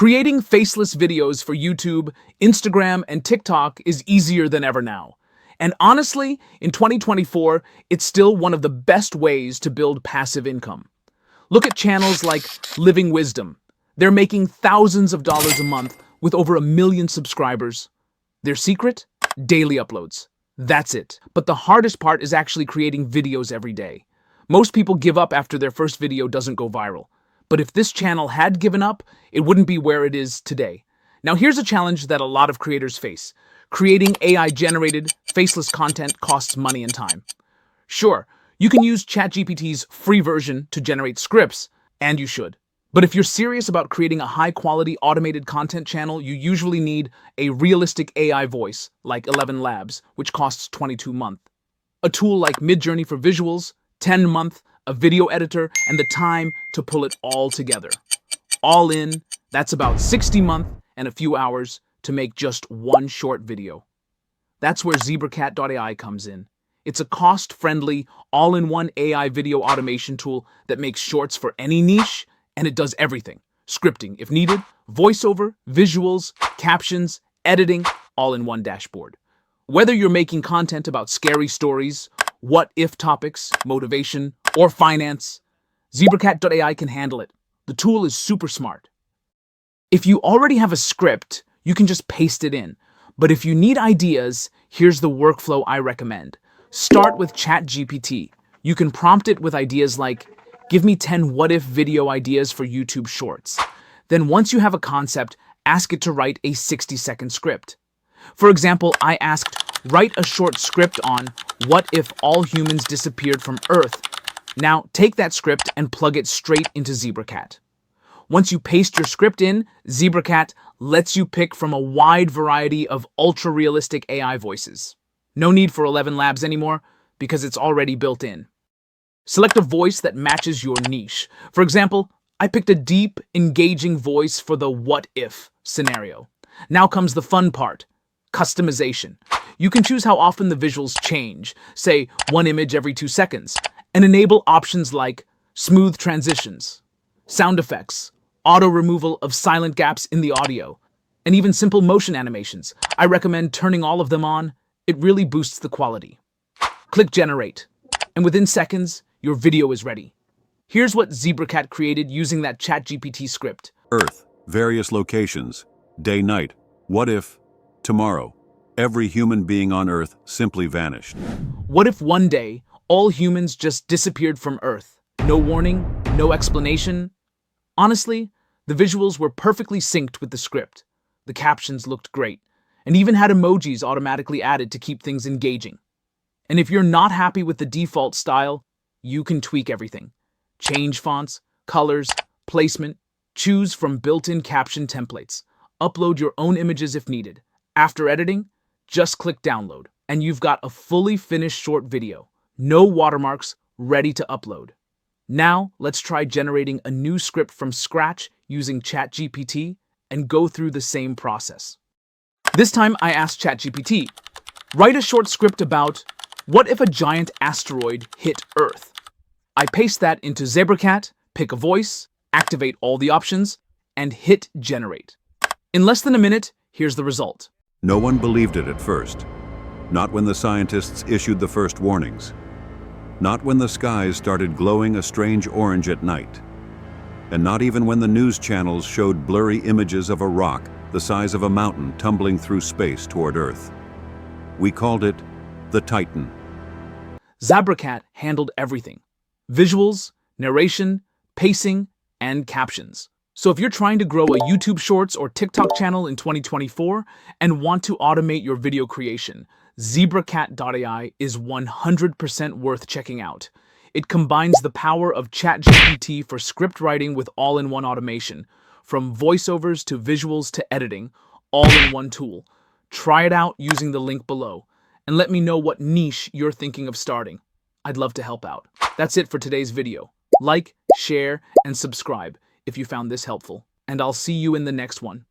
Creating faceless videos for YouTube, Instagram, and TikTok is easier than ever now. And honestly, in 2024, it's still one of the best ways to build passive income. Look at channels like Living Wisdom. They're making thousands of dollars a month with over 1 million subscribers. Their secret? Daily uploads. That's it. But the hardest part is actually creating videos every day. Most people give up after their first video doesn't go viral. But if this channel had given up, it wouldn't be where it is today. Now here's a challenge that a lot of creators face. Creating AI-generated, faceless content costs money and time. Sure, you can use ChatGPT's free version to generate scripts, and you should. But if you're serious about creating a high-quality automated content channel, you usually need a realistic AI voice, like 11 Labs, which costs $22 a month. A tool like Midjourney for visuals, 10 a month, a video editor, and the time to pull it all together. All in, that's about 60 a month and a few hours to make just one short video. That's where Zebracat.ai comes in. It's a cost-friendly, all-in-one AI video automation tool that makes shorts for any niche, and it does everything. Scripting, if needed, voiceover, visuals, captions, editing, all in one dashboard. Whether you're making content about scary stories, what-if topics, motivation, or finance, Zebracat.ai can handle it. The tool is super smart. If you already have a script, you can just paste it in. But if you need ideas, here's the workflow I recommend. Start with ChatGPT. You can prompt it with ideas like, give me 10 what-if video ideas for YouTube Shorts. Then once you have a concept, ask it to write a 60-second script. For example, I asked, write a short script on what if all humans disappeared from Earth. Now take that script and plug it straight into Zebracat. Once you paste your script in, Zebracat lets you pick from a wide variety of ultra-realistic AI voices. No need for 11 Labs anymore, because it's already built in. Select a voice that matches your niche. For example, I picked a deep, engaging voice for the what-if scenario. Now comes the fun part, customization. You can choose how often the visuals change, say one image every 2 seconds, and enable options like smooth transitions, sound effects, auto removal of silent gaps in the audio, and even simple motion animations. I recommend turning all of them on. It really boosts the quality. Click Generate, and within seconds, your video is ready. Here's what Zebracat created using that ChatGPT script. Earth, various locations, day-night, what if, tomorrow, every human being on Earth simply vanished. What if one day, all humans just disappeared from Earth? No warning, no explanation. Honestly, the visuals were perfectly synced with the script. The captions looked great, and even had emojis automatically added to keep things engaging. And if you're not happy with the default style, you can tweak everything. Change fonts, colors, placement, choose from built-in caption templates. Upload your own images if needed. After editing, just click download, and you've got a fully finished short video. No watermarks, ready to upload. Now, let's try generating a new script from scratch using ChatGPT and go through the same process. This time, I asked ChatGPT, write a short script about what if a giant asteroid hit Earth? I paste that into Zebracat, pick a voice, activate all the options, and hit generate. In less than a minute, here's the result. No one believed it at first. Not when the scientists issued the first warnings. Not when the skies started glowing a strange orange at night. And not even when the news channels showed blurry images of a rock the size of a mountain tumbling through space toward Earth. We called it the Titan. Zebracat handled everything. Visuals, narration, pacing, and captions. So if you're trying to grow a YouTube Shorts or TikTok channel in 2024 and want to automate your video creation, Zebracat.ai is 100% worth checking out. It combines the power of ChatGPT for script writing with all-in-one automation, from voiceovers to visuals to editing, all in one tool. Try it out using the link below, and let me know what niche you're thinking of starting. I'd love to help out. That's it for today's video. Like, share, and subscribe if you found this helpful, and I'll see you in the next one.